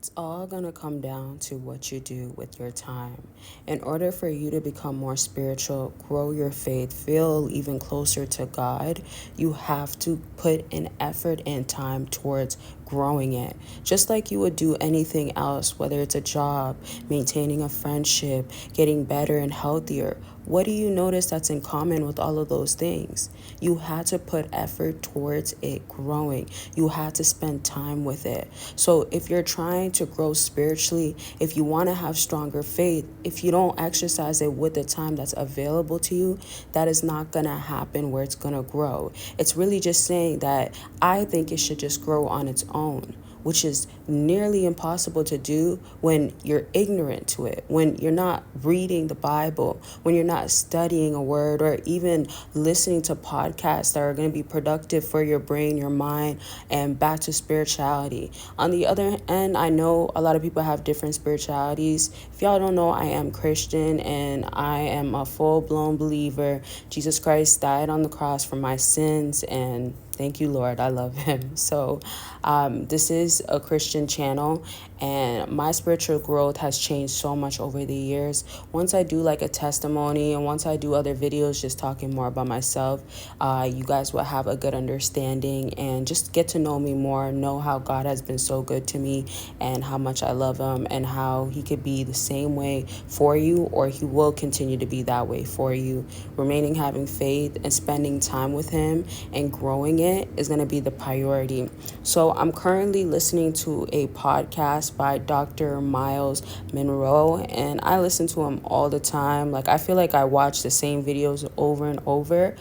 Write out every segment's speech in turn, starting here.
It's all going to come down to what you do with your time. In order for you to become more spiritual, grow your faith, feel even closer to God, you have to put an effort and time towards growing it. Just like you would do anything else, whether it's a job, maintaining a friendship, getting better and healthier. What do you notice that's in common with all of those things? You had to put effort towards it growing. You had to spend time with it. So if you're trying to grow spiritually, if you want to have stronger faith, if you don't exercise it with the time that's available to you, that is not going to happen where it's going to grow. It's really just saying that I think it should just grow on its own, which is nearly impossible to do when you're ignorant to it, when you're not reading the Bible, when you're not studying a word, or even listening to podcasts that are going to be productive for your brain, your mind, and back to spirituality. On the other end, I know a lot of people have different spiritualities. If y'all don't know, I am Christian and I am a full-blown believer. Jesus Christ died on the cross for my sins, and thank you, Lord. I love him. So this is a Christian channel, and my spiritual growth has changed so much over the years. Once I do like a testimony and once I do other videos just talking more about myself, you guys will have a good understanding and just get to know me more, know how God has been so good to me and how much I love him and how he could be the same way for you, or he will continue to be that way for you. Remaining having faith and spending time with him and growing it is going to be the priority. So I'm currently listening to a podcast by Dr. Miles Monroe, and I listen to him all the time. Like, I feel like I watch the same videos over and over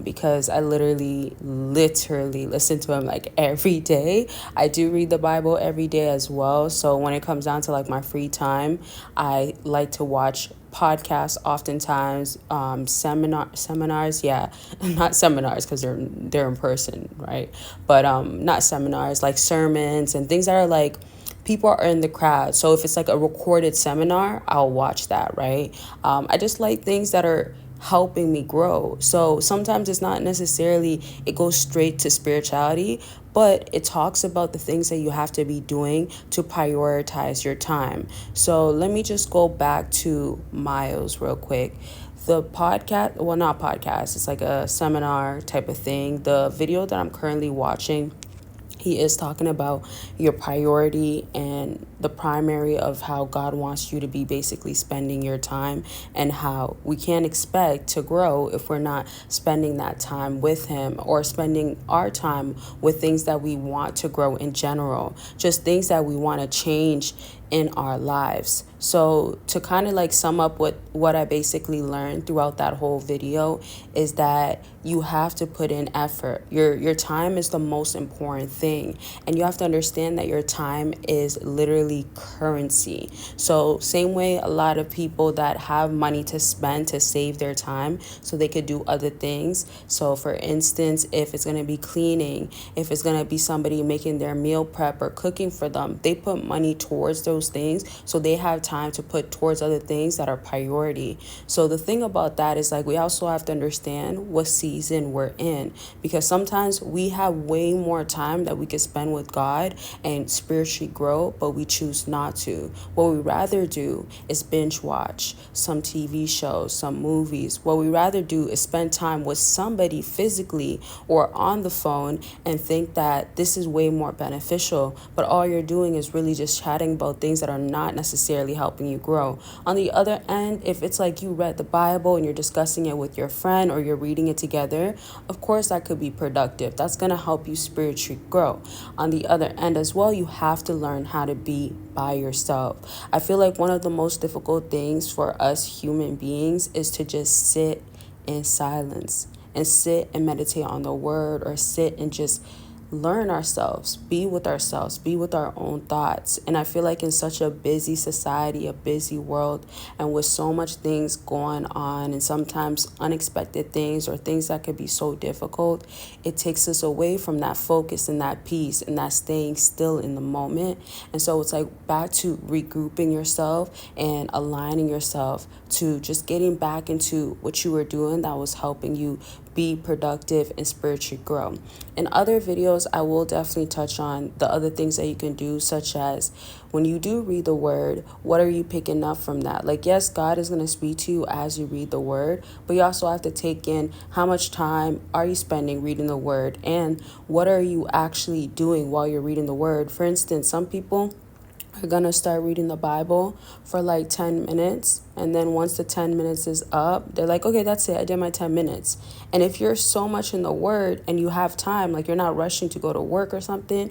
because I literally listen to him like every day. I do read the Bible every day as well. So when it comes down to like my free time, I like to watch podcasts oftentimes, seminars, not seminars because they're in person, right? But not seminars, like sermons and things that are like people are in the crowd. So if it's like a recorded seminar, I'll watch that, right? I just like things that are helping me grow. So sometimes it's not necessarily it goes straight to spirituality, but it talks about the things that you have to be doing to prioritize your time. So let me just go back to Miles real quick. The podcast, well, not podcast, it's like a seminar type of thing. The video that I'm currently watching, he is talking about your priority and the primary of how God wants you to be basically spending your time, and how we can't expect to grow if we're not spending that time with him or spending our time with things that we want to grow in general, just things that we want to change in our lives. So to kind of like sum up what I basically learned throughout that whole video is that you have to put in effort. Your time is the most important thing, and you have to understand that your time is literally currency. So same way a lot of people that have money to spend to save their time so they could do other things. So for instance, if it's going to be cleaning, if it's going to be somebody making their meal prep or cooking for them, they put money towards those things so they have time to put towards other things that are priority. So the thing about that is like we also have to understand what season we're in, because sometimes we have way more time that we could spend with God and spiritually grow, but we choose not to. What we rather do is binge watch some TV shows, some movies. What we rather do is spend time with somebody physically or on the phone and think that this is way more beneficial, but all you're doing is really just chatting about things that are not necessarily helping you grow. On the other end, if it's like you read the Bible and you're discussing it with your friend or you're reading it together, of course that could be productive. That's going to help you spiritually grow. On the other end as well, you have to learn how to be by yourself. I feel like one of the most difficult things for us human beings is to just sit in silence and sit and meditate on the word, or sit and just learn ourselves, be with our own thoughts. And I feel like in such a busy society, a busy world, and with so much things going on and sometimes unexpected things or things that could be so difficult, it takes us away from that focus and that peace and that staying still in the moment. And so it's like back to regrouping yourself and aligning yourself to just getting back into what you were doing that was helping you be productive and spiritually grow. In other videos, I will definitely touch on the other things that you can do, such as when you do read the word, what are you picking up from that? Like, yes, God is going to speak to you as you read the word, but you also have to take in how much time are you spending reading the word, and what are you actually doing while you're reading the word. For instance, some people are going to start reading the Bible for like 10 minutes. And then once the 10 minutes is up, they're like, okay, that's it. I did my 10 minutes. And if you're so much in the word and you have time, like you're not rushing to go to work or something,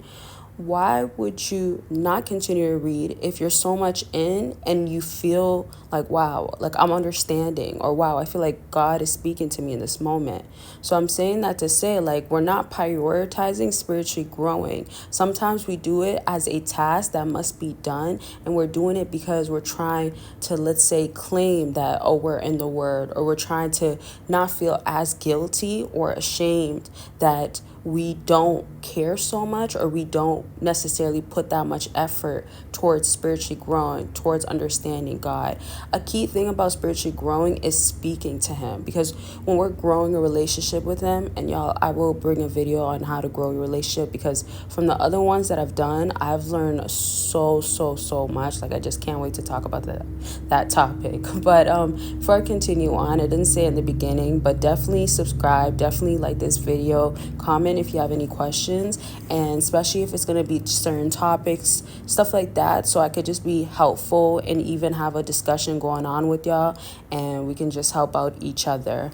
why would you not continue to read if you're so much in and you feel like, wow, like I'm understanding, or wow, I feel like God is speaking to me in this moment? So I'm saying that to say, like, we're not prioritizing spiritually growing. Sometimes we do it as a task that must be done, and we're doing it because we're trying to, let's say, claim that, oh, we're in the word, or we're trying to not feel as guilty or ashamed that we don't care so much, or we don't necessarily put that much effort towards spiritually growing, towards understanding God. A key thing about spiritually growing is speaking to Him, because when we're growing a relationship with Him, and y'all, I will bring a video on how to grow your relationship, because from the other ones that I've done, I've learned so much. Like, I just can't wait to talk about that topic. But before I continue on, I didn't say it in the beginning, but definitely subscribe, definitely like this video, comment if you have any questions, and especially if it's going to be certain topics, stuff like that, so I could just be helpful and even have a discussion going on with y'all, and we can just help out each other.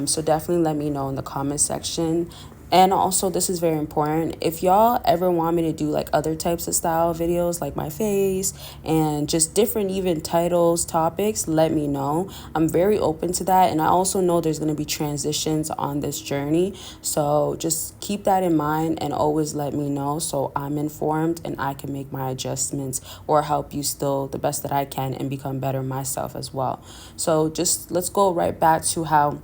So definitely let me know in the comment section. And also, this is very important, if y'all ever want me to do like other types of style videos, like my face and just different even titles, topics, let me know. I'm very open to that. And I also know there's going to be transitions on this journey, so just keep that in mind and always let me know, so I'm informed and I can make my adjustments or help you still the best that I can and become better myself as well. So just let's go right back to how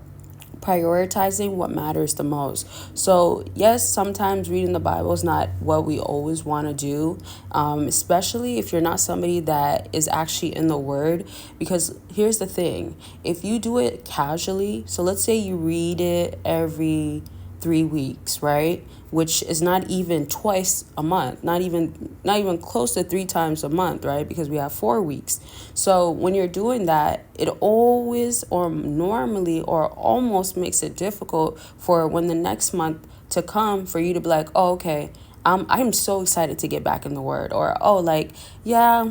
prioritizing what matters the most. So yes, sometimes reading the Bible is not what we always want to do, especially if you're not somebody that is actually in the word. Because here's the thing, if you do it casually, so let's say you read it every 3 weeks, right? Which is not even twice a month, not even close to 3 times a month, right? Because we have 4 weeks. So when you're doing that, it always or normally or almost makes it difficult for when the next month to come for you to be like, oh, okay, I'm so excited to get back in the word, or oh, like, yeah,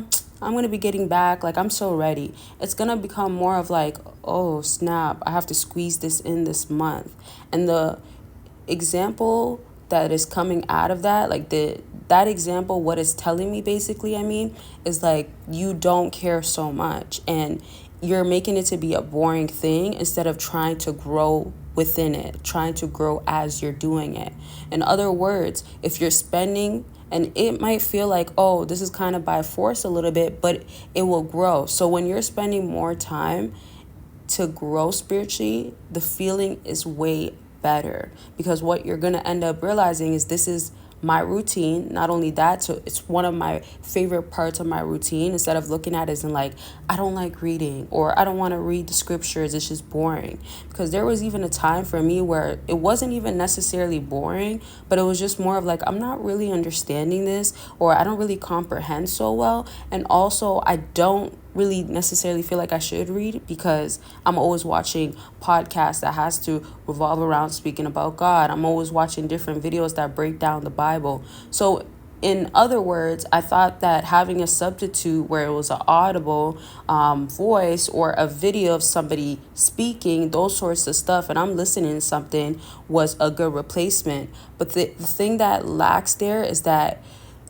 I'm going to be getting back, like I'm so ready. It's going to become more of like, oh snap, I have to squeeze this in this month. And the example that is coming out of that, like that example, what it's telling me basically, I mean, is like you don't care so much and you're making it to be a boring thing instead of trying to grow within it, trying to grow as you're doing it. In other words, if you're spending, and it might feel like, oh, this is kind of by force a little bit, but it will grow. So when you're spending more time to grow spiritually, the feeling is way better, because what you're going to end up realizing is this is my routine. Not only that, so it's one of my favorite parts of my routine, instead of looking at it as in like, I don't like reading, or I don't want to read the scriptures, it's just boring. Because there was even a time for me where it wasn't even necessarily boring, but it was just more of like, I'm not really understanding this, or I don't really comprehend so well, and also I don't really necessarily feel like I should read, because I'm always watching podcasts that has to revolve around speaking about God. I'm always watching different videos that break down the Bible. So in other words, I thought that having a substitute where it was an audible voice or a video of somebody speaking, those sorts of stuff, and I'm listening to something, was a good replacement. But the thing that lacks there is that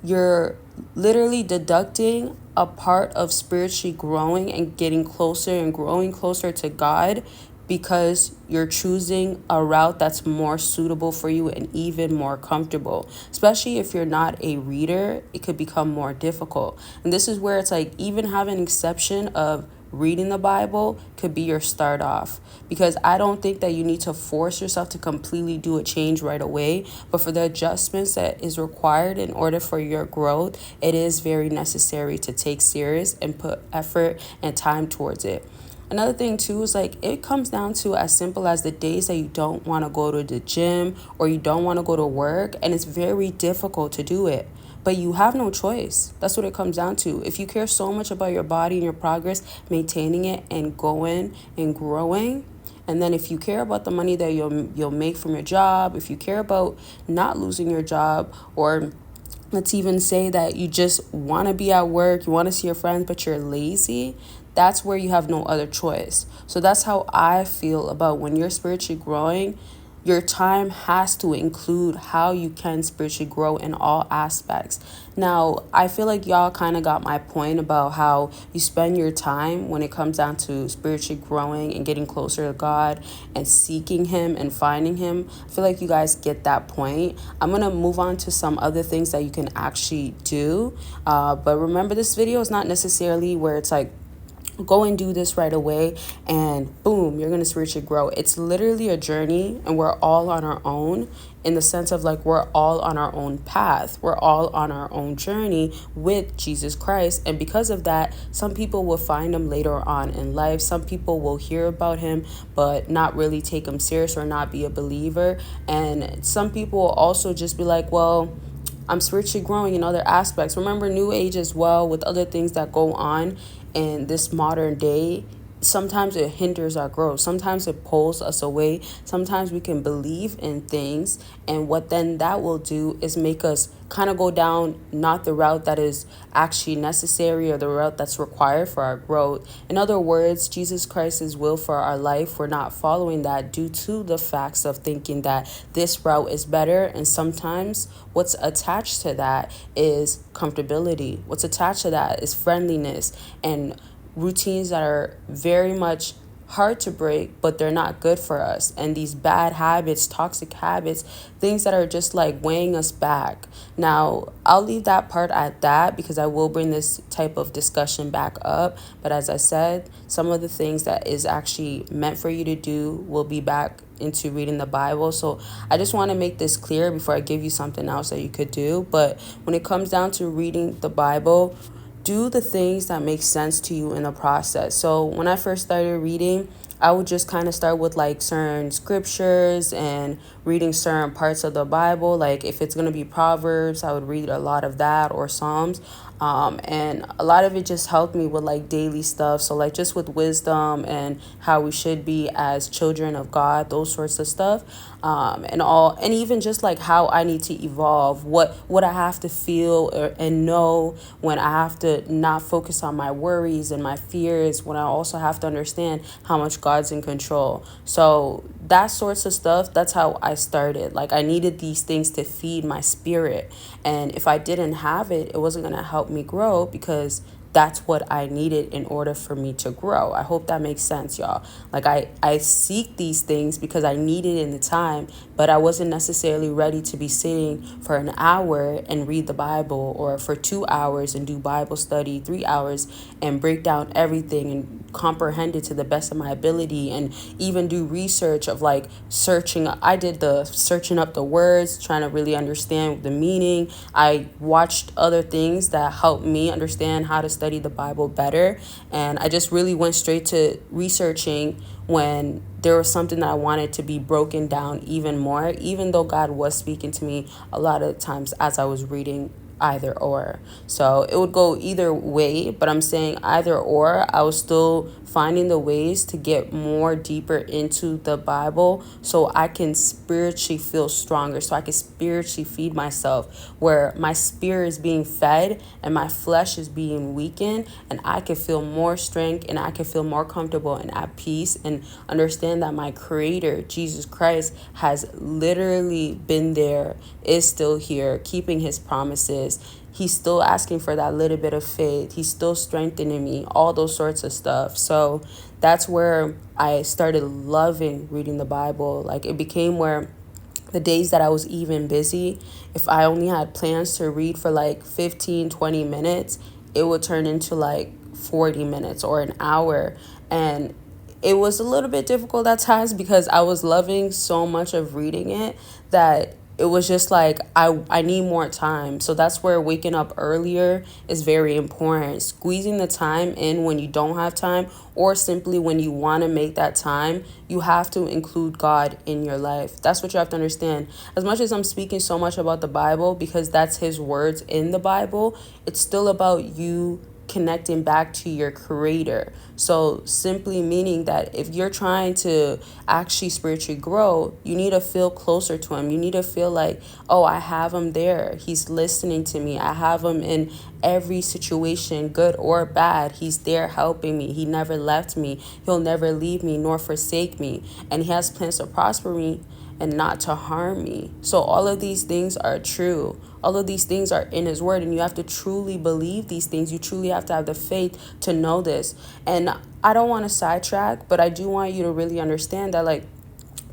you're literally deducting a part of spiritually growing and getting closer and growing closer to God, because you're choosing a route that's more suitable for you and even more comfortable. Especially if you're not a reader, it could become more difficult. And this is where it's like, even having an exception of reading the Bible could be your start off, because I don't think that you need to force yourself to completely do a change right away, but for the adjustments that is required in order for your growth, it is very necessary to take serious and put effort and time towards it. Another thing too is like it comes down to as simple as the days that you don't want to go to the gym or you don't want to go to work, and it's very difficult to do it. But you have no choice. That's what it comes down to. If you care so much about your body and your progress, maintaining it and going and growing, and then if you care about the money that you'll make from your job, if you care about not losing your job, or let's even say that you just want to be at work, you want to see your friends, but you're lazy, that's where you have no other choice. So that's how I feel about when you're spiritually growing. Your time has to include how you can spiritually grow in all aspects. Now, I feel like y'all kind of got my point about how you spend your time when it comes down to spiritually growing and getting closer to God and seeking Him and finding Him. I feel like you guys get that point. I'm going to move on to some other things that you can actually do. But remember, this video is not necessarily where it's like, go and do this right away and boom, you're going to spiritually grow. It's literally a journey, and we're all on our own, in the sense of like we're all on our own path. We're all on our own journey with Jesus Christ. And because of that, some people will find him later on in life. Some people will hear about him but not really take him serious or not be a believer. And some people will also just be like, well, I'm spiritually growing in other aspects. Remember, New Age as well, with other things that go on in this modern day, sometimes it hinders our growth. Sometimes it pulls us away. Sometimes we can believe in things, and what then that will do is make us kind of go down not the route that is actually necessary or the route that's required for our growth. In other words, Jesus Christ's will for our life, we're not following that due to the facts of thinking that this route is better. And sometimes what's attached to that is comfortability. What's attached to that is friendliness and routines that are very much hard to break, but they're not good for us. And these bad habits, toxic habits, things that are just like weighing us back. Now, I'll leave that part at that because I will bring this type of discussion back up. But as I said, some of the things that is actually meant for you to do will be back into reading the Bible. So I just want to make this clear before I give you something else that you could do. But when it comes down to reading the Bible, do the things that make sense to you in the process. So when I first started reading, I would just kind of start with like certain scriptures and reading certain parts of the Bible. Like if it's going to be Proverbs, I would read a lot of that, or Psalms. And a lot of it just helped me with like daily stuff. So like just with wisdom and how we should be as children of God, those sorts of stuff. And even just like how I need to evolve, what I have to feel and know when I have to not focus on my worries and my fears, when I also have to understand how much God's in control. So that sorts of stuff, that's how I started. Like I needed these things to feed my spirit. And if I didn't have it, it wasn't going to help me grow, because that's what I needed in order for me to grow. I hope that makes sense, y'all. Like I seek these things because I need it in the time, but I wasn't necessarily ready to be sitting for an hour and read the Bible, or for 2 hours and do Bible study, 3 hours and break down everything and comprehend it to the best of my ability, and even do research of like searching. I did the searching up the words, trying to really understand the meaning. I watched other things that helped me understand how to study the Bible better. And I just really went straight to researching when there was something that I wanted to be broken down even more, even though God was speaking to me a lot of times as I was reading either or. So it would go either way, but I'm saying either or, I was still finding the ways to get more deeper into the Bible so I can spiritually feel stronger, so I can spiritually feed myself, where my spirit is being fed and my flesh is being weakened, and I can feel more strength and I can feel more comfortable and at peace, and understand that my Creator, Jesus Christ, has literally been there, is still here, keeping his promises. He's still asking for that little bit of faith. He's still strengthening me, all those sorts of stuff. So that's where I started loving reading the Bible. Like it became where the days that I was even busy, if I only had plans to read for like 15, 20 minutes, it would turn into like 40 minutes or an hour. And it was a little bit difficult at times because I was loving so much of reading it that it was just like I need more time. So that's where waking up earlier is very important. Squeezing the time in when you don't have time, or simply when you want to make that time, you have to include God in your life. That's what you have to understand. As much as I'm speaking so much about the Bible because that's his words in the Bible, it's still about you connecting back to your creator. So simply meaning that if you're trying to actually spiritually grow, you need to feel closer to him. You need to feel like, oh, I have him there. He's listening to me. I have him in every situation, good or bad. He's there helping me. He never left me. He'll never leave me nor forsake me. And he has plans to prosper me and not to harm me. So all of these things are true. All of these things are in his word, and you have to truly believe these things. You truly have to have the faith to know this. And I don't want to sidetrack, but I do want you to really understand that, like,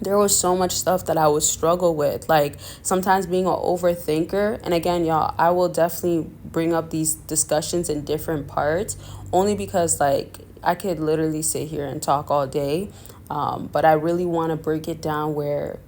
there was so much stuff that I would struggle with, like sometimes being an overthinker. And again, y'all, I will definitely bring up these discussions in different parts, only because like I could literally sit here and talk all day. But I really want to break it down where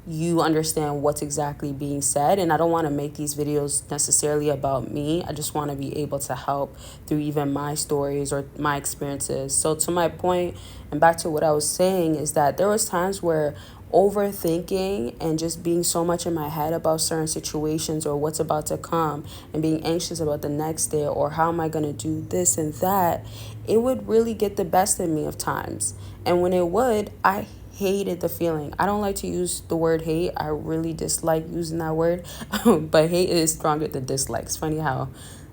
you understand what's exactly being said. And I don't want to make these videos necessarily about me. I just want to be able to help through even my stories or my experiences. So to my point, and back to what I was saying, is that there was times where overthinking and just being so much in my head about certain situations or what's about to come, and being anxious about the next day or how am I going to do this and that, it would really get the best of me of times. And when it would, I hated the feeling. I don't like to use the word hate. I really dislike using that word. But hate is stronger than dislike. It's funny how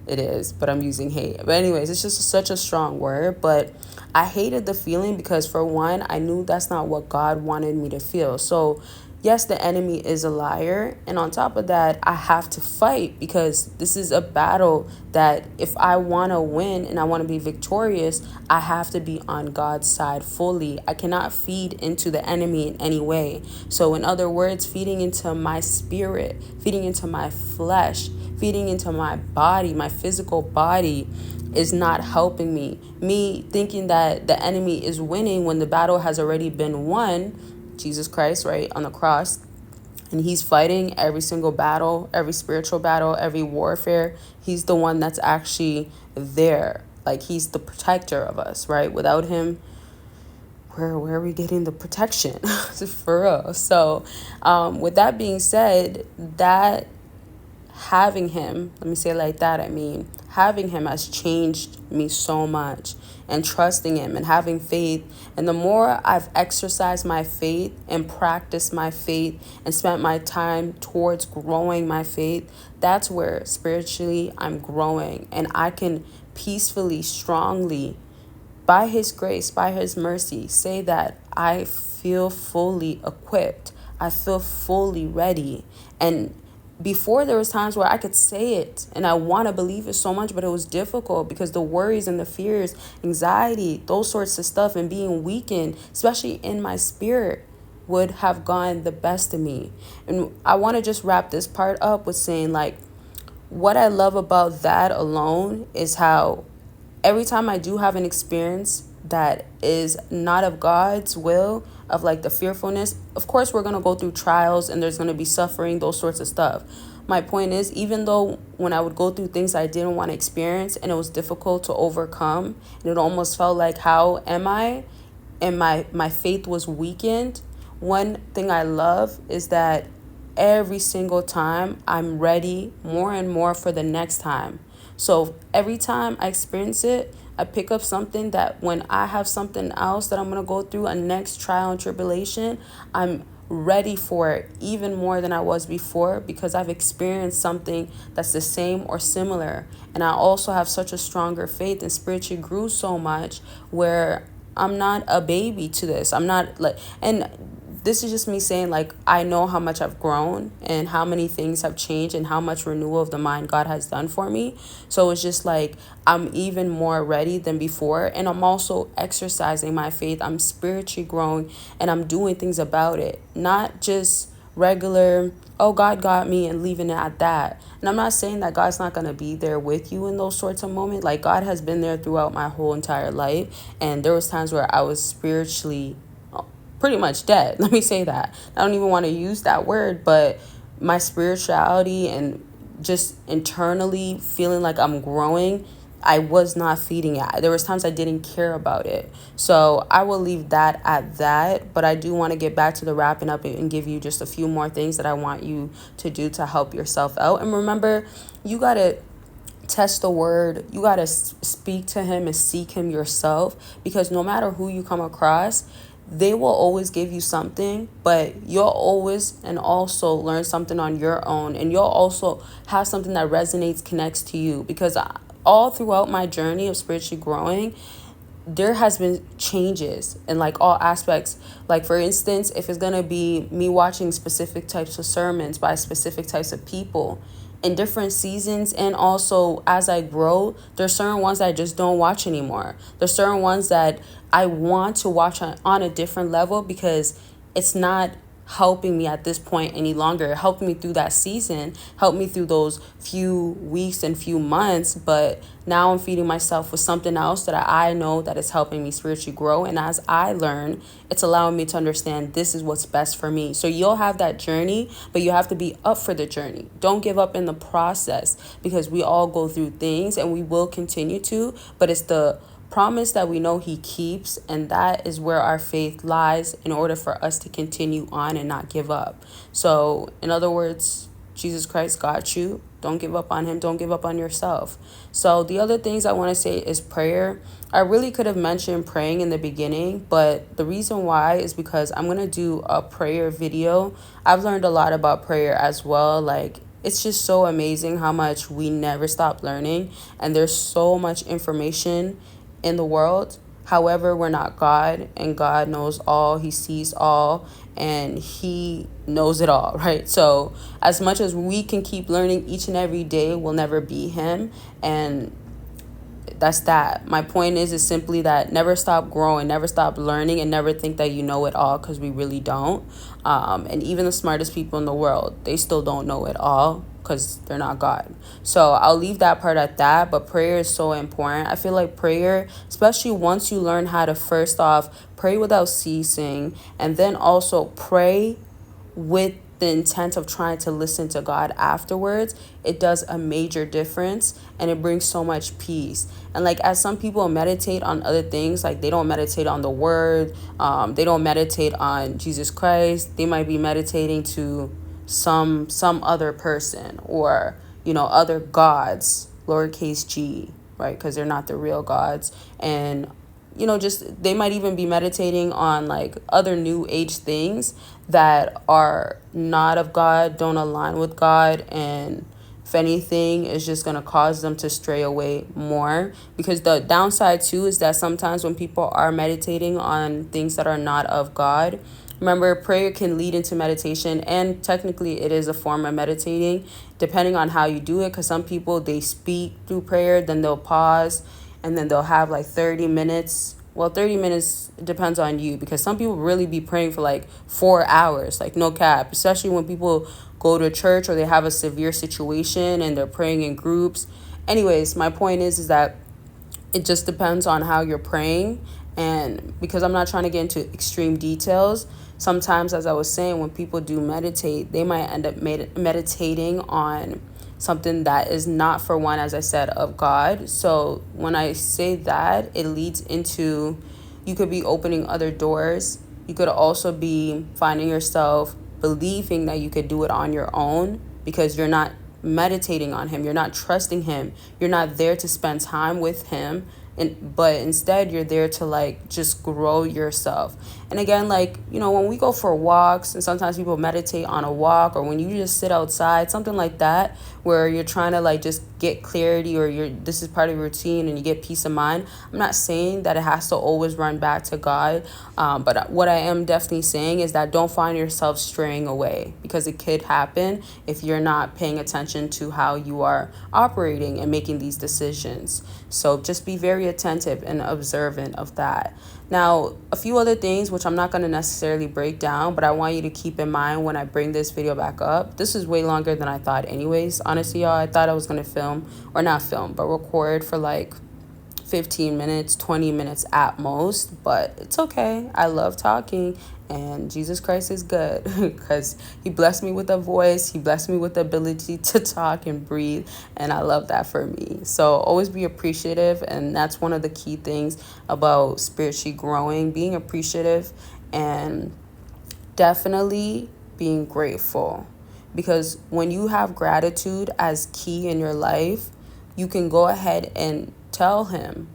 it is, but I'm using hate. But anyways, it's just such a strong word. But I hated the feeling because, for one, I knew that's not what God wanted me to feel. So yes, the enemy is a liar. And on top of that, I have to fight because this is a battle that if I want to win and I want to be victorious, I have to be on God's side fully. I cannot feed into the enemy in any way. So in other words, feeding into my spirit, feeding into my flesh, feeding into my body, my physical body, is not helping me. Me thinking that the enemy is winning when the battle has already been won, Jesus Christ, right, on the cross, and he's fighting every single battle, every spiritual battle, every warfare. He's the one that's actually there. Like, he's the protector of us, right? Without him, where are we getting the protection? For real. So with that being said, that having him, let me say it like that, I mean, having him has changed me so much, and trusting him and having faith. And the more I've exercised my faith and practiced my faith and spent my time towards growing my faith, that's where spiritually I'm growing, and I can peacefully, strongly, by his grace, by his mercy, say that I feel fully equipped. I feel fully ready. And before, there was times where I could say it and I want to believe it so much, but it was difficult because the worries and the fears, anxiety, those sorts of stuff, and being weakened, especially in my spirit, would have gone the best of me. And I want to just wrap this part up with saying, like, what I love about that alone is how every time I do have an experience that is not of God's will, of like the fearfulness, of course we're going to go through trials and there's going to be suffering, those sorts of stuff. My point is, even though when I would go through things I didn't want to experience and it was difficult to overcome, and it almost felt like, how am I? And my faith was weakened. One thing I love is that every single time I'm ready more and more for the next time. So every time I experience it, I pick up something that when I have something else that I'm going to go through, a next trial and tribulation, I'm ready for it even more than I was before, because I've experienced something that's the same or similar. And I also have such a stronger faith and spiritually grew so much where I'm not a baby to this. I'm not like, and this is just me saying, like, I know how much I've grown and how many things have changed and how much renewal of the mind God has done for me. So it's just like I'm even more ready than before. And I'm also exercising my faith. I'm spiritually growing and I'm doing things about it. Not just regular, oh, God got me, and leaving it at that. And I'm not saying that God's not going to be there with you in those sorts of moments. Like, God has been there throughout my whole entire life. And there was times where I was spiritually pretty much dead. Let me say that. I don't even want to use that word, but my spirituality and just internally feeling like I'm growing, I was not feeding it. There was times I didn't care about it. So I will leave that at that. But I do want to get back to the wrapping up and give you just a few more things that I want you to do to help yourself out. And remember, you got to test the word. You got to speak to him and seek him yourself, because no matter who you come across, they will always give you something, but you'll always and also learn something on your own, and you'll also have something that resonates, connects to you. Because all throughout my journey of spiritually growing, there has been changes in like all aspects. Like, for instance, if it's going to be me watching specific types of sermons by specific types of people in different seasons, and also as I grow, there's certain ones that I just don't watch anymore. There's certain ones that I want to watch on a different level, because it's not helping me at this point any longer. It helped me through that season, helped me through those few weeks and few months, but now I'm feeding myself with something else that I know that is helping me spiritually grow. And as I learn, it's allowing me to understand this is what's best for me. So you'll have that journey, but you have to be up for the journey. Don't give up in the process, because we all go through things and we will continue to, but it's the promise that we know he keeps, and that is where our faith lies in order for us to continue on and not give up. So in other words, Jesus Christ got you. Don't give up on him. Don't give up on yourself. So the other things I want to say is prayer. I really could have mentioned praying in the beginning, but the reason why is because I'm going to do a prayer video. I've learned a lot about prayer as well. Like, it's just so amazing how much we never stop learning, and there's so much information in the world. However, we're not God, and God knows all. He sees all, and he knows it all, right? So as much as we can keep learning each and every day, we'll never be him. And that's that. My point is simply that never stop growing, never stop learning, and never think that you know it all, because we really don't. And even the smartest people in the world, they still don't know it all, because they're not God. So I'll leave that part at that. But prayer is so important. I feel like prayer, especially once you learn how to first off pray without ceasing, and then also pray with the intent of trying to listen to God afterwards, it does a major difference, and it brings so much peace. And like, as some people meditate on other things, like they don't meditate on the word, they don't meditate on Jesus Christ, they might be meditating to some other person, or other gods, lowercase g, right? Because they're not the real gods. And just they might even be meditating on like other new age things that are not of God, don't align with God, and if anything, is just going to cause them to stray away more. Because the downside too is that sometimes when people are meditating on things that are not of God, remember, prayer can lead into meditation, and technically it is a form of meditating, depending on how you do it. Because some people, they speak through prayer, then they'll pause, and then they'll have like 30 minutes. Well, 30 minutes depends on you, because some people really be praying for like 4 hours, like no cap, especially when people go to church or they have a severe situation and they're praying in groups. Anyways, my point is that it just depends on how you're praying. And because I'm not trying to get into extreme details, sometimes, as I was saying, when people do meditate, they might end up meditating on something that is not, for one, as I said, of God. So when I say that, it leads into, you could be opening other doors. You could also be finding yourself believing that you could do it on your own, because you're not meditating on him, you're not trusting him, you're not there to spend time with him, but instead you're there to like just grow yourself. And again, like, when we go for walks, and sometimes people meditate on a walk, or when you just sit outside, something like that, where you're trying to like just get clarity, or this is part of your routine and you get peace of mind. I'm not saying that it has to always run back to God, but what I am definitely saying is that don't find yourself straying away, because it could happen if you're not paying attention to how you are operating and making these decisions. So just be very attentive and observant of that. Now, a few other things which I'm not going to necessarily break down, but I want you to keep in mind when I bring this video back up. This is way longer than I thought anyways. Honestly, y'all, I thought I was going to record for like 15 minutes, 20 minutes at most, but it's okay. I love talking, and Jesus Christ is good because he blessed me with a voice. He blessed me with the ability to talk and breathe, and I love that for me. So always be appreciative, and that's one of the key things about spiritually growing, being appreciative and definitely being grateful. Because when you have gratitude as key in your life, you can go ahead and tell him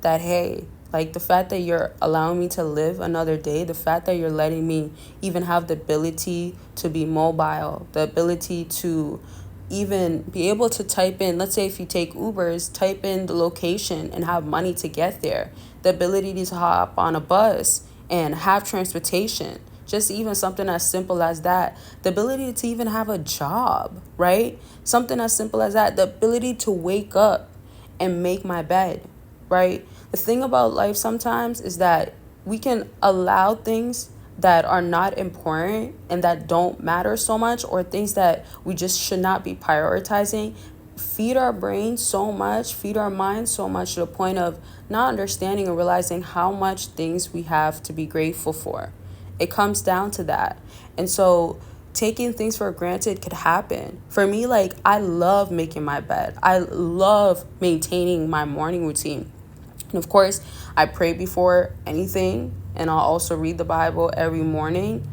that, hey, like the fact that you're allowing me to live another day, the fact that you're letting me even have the ability to be mobile, the ability to even be able to type in, let's say if you take Ubers, type in the location and have money to get there, the ability to hop on a bus and have transportation, just even something as simple as that, the ability to even have a job, right? Something as simple as that, the ability to wake up and make my bed, right? The thing about life sometimes is that we can allow things that are not important and that don't matter so much, or things that we just should not be prioritizing, feed our brain so much, feed our mind so much to the point of not understanding and realizing how much things we have to be grateful for. It comes down to that. And so taking things for granted could happen. For me, like, I love making my bed. I love maintaining my morning routine. And of course, I pray before anything, and I'll also read the Bible every morning.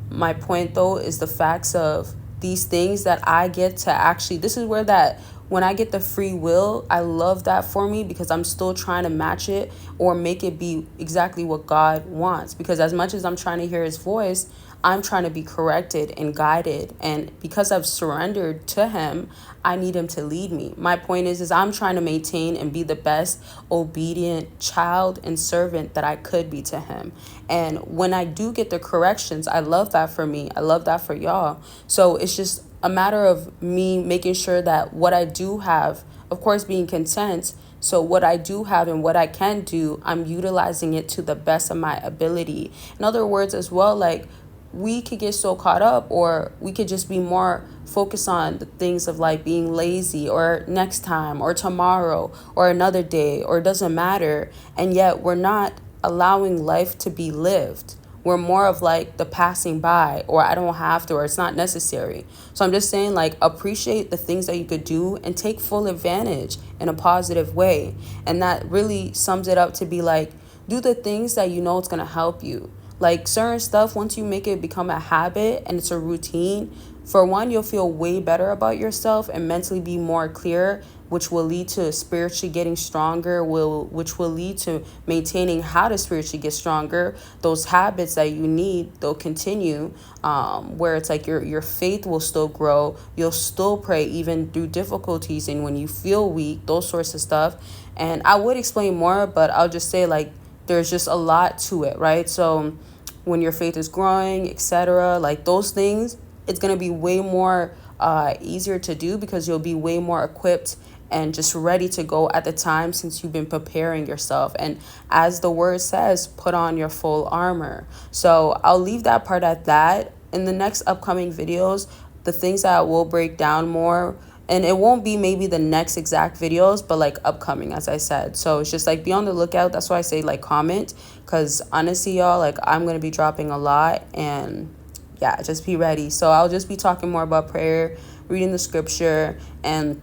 My point, though, is the facts of these things that I get to actually, this is where that, when I get the free will, I love that for me, because I'm still trying to match it or make it be exactly what God wants. Because as much as I'm trying to hear his voice, I'm trying to be corrected and guided. And because I've surrendered to him, I need him to lead me. My point is I'm trying to maintain and be the best obedient child and servant that I could be to him. And when I do get the corrections, I love that for me. I love that for y'all. So it's just a matter of me making sure that what I do have, of course, being content. So what I do have and what I can do, I'm utilizing it to the best of my ability. In other words, as well, like, we could get so caught up, or we could just be more focused on the things of like being lazy, or next time, or tomorrow, or another day, or it doesn't matter. And yet we're not allowing life to be lived. We're more of like the passing by, or I don't have to, or it's not necessary. So I'm just saying, like, appreciate the things that you could do and take full advantage in a positive way. And that really sums it up to be like, do the things that you know it's going to help you. Like certain stuff, once you make it become a habit and it's a routine, for one, you'll feel way better about yourself and mentally be more clear, which will lead to spiritually getting stronger, which will lead to maintaining how to spiritually get stronger. Those habits that you need, they'll continue, where it's like your faith will still grow. You'll still pray even through difficulties and when you feel weak, those sorts of stuff. And I would explain more, but I'll just say, like, there's just a lot to it, right? So when your faith is growing, etc., like those things, it's going to be way more easier to do, because you'll be way more equipped and just ready to go at the time, since you've been preparing yourself. And as the word says, put on your full armor. So I'll leave that part at that. In the next upcoming videos, the things that I will break down more, and it won't be maybe the next exact videos, but like upcoming, as I said. So it's just like, be on the lookout. That's why I say like comment, because honestly, y'all, like, I'm going to be dropping a lot, and yeah, just be ready. So I'll just be talking more about prayer, reading the scripture, and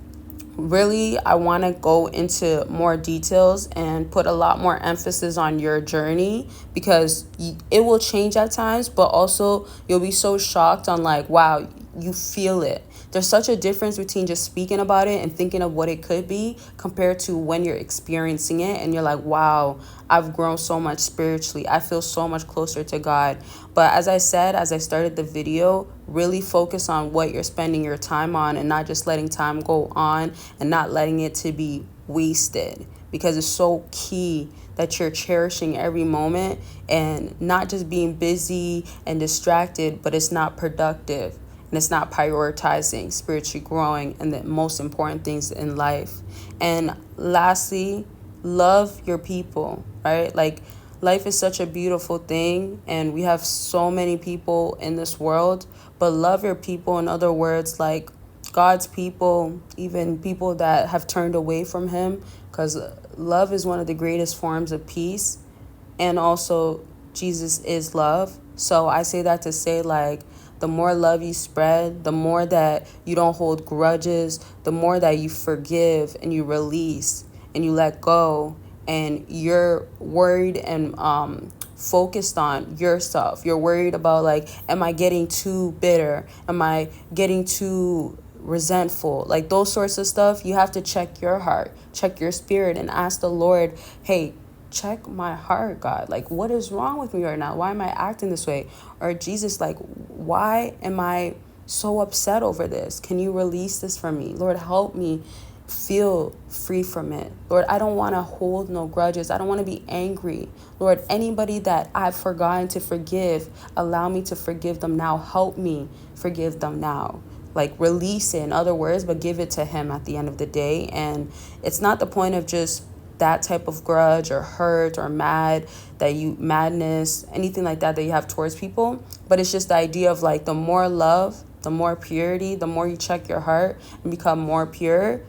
really I want to go into more details and put a lot more emphasis on your journey, because it will change at times, but also you'll be so shocked on like, wow, you feel it. There's such a difference between just speaking about it and thinking of what it could be, compared to when you're experiencing it and you're like, wow, I've grown so much spiritually. I feel so much closer to God. But as I said, as I started the video, really focus on what you're spending your time on, and not just letting time go on and not letting it to be wasted, because it's so key that you're cherishing every moment and not just being busy and distracted, but it's not productive. And it's not prioritizing spiritually growing and the most important things in life. And lastly, love your people, right? Like, life is such a beautiful thing, and we have so many people in this world, but love your people. In other words, like, God's people, even people that have turned away from him, because love is one of the greatest forms of peace. And also, Jesus is love. So I say that to say, like, the more love you spread, the more that you don't hold grudges, the more that you forgive and you release and you let go, and you're worried and focused on yourself. You're worried about, like, am I getting too bitter? Am I getting too resentful? Like, those sorts of stuff, you have to check your heart, check your spirit, and ask the Lord, hey, check my heart, God. Like, what is wrong with me right now? Why am I acting this way? Or Jesus, like, why am I so upset over this? Can you release this from me? Lord, help me feel free from it. Lord, I don't want to hold no grudges. I don't want to be angry. Lord, anybody that I've forgotten to forgive, allow me to forgive them now. Help me forgive them now. Like, release it, in other words, but give it to him at the end of the day. And it's not the point of just that type of grudge or hurt or madness, anything like that you have towards people. But it's just the idea of, like, the more love, the more purity, the more you check your heart and become more pure,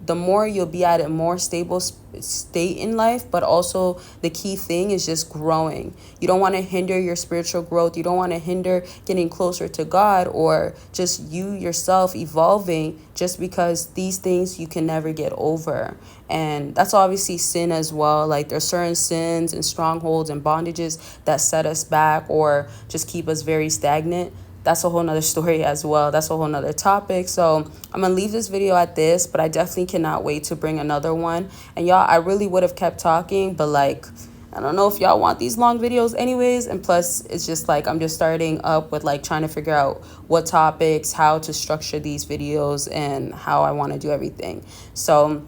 the more you'll be at a more stable state in life. But also, the key thing is just growing. You don't want to hinder your spiritual growth. You don't want to hinder getting closer to God, or just you yourself evolving, just because these things you can never get over. And that's obviously sin as well. Like, there's certain sins and strongholds and bondages that set us back or just keep us very stagnant. That's a whole nother story as well. That's a whole nother topic. So I'm going to leave this video at this, but I definitely cannot wait to bring another one. And y'all, I really would have kept talking, but, like, I don't know if y'all want these long videos anyways. And plus, it's just like I'm just starting up with, like, trying to figure out what topics, how to structure these videos, and how I want to do everything. So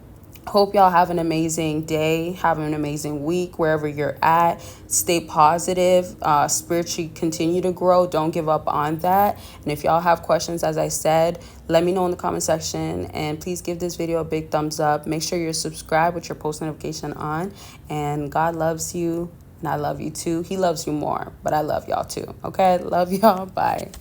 hope y'all have an amazing day, have an amazing week wherever you're at. Stay positive, spiritually continue to grow. Don't give up on that. And if y'all have questions, as I said, let me know in the comment section. And please give this video a big thumbs up. Make sure you're subscribed with your post notification on. And God loves you, and I love you too. He loves you more, but I love y'all too. Okay, love y'all. Bye.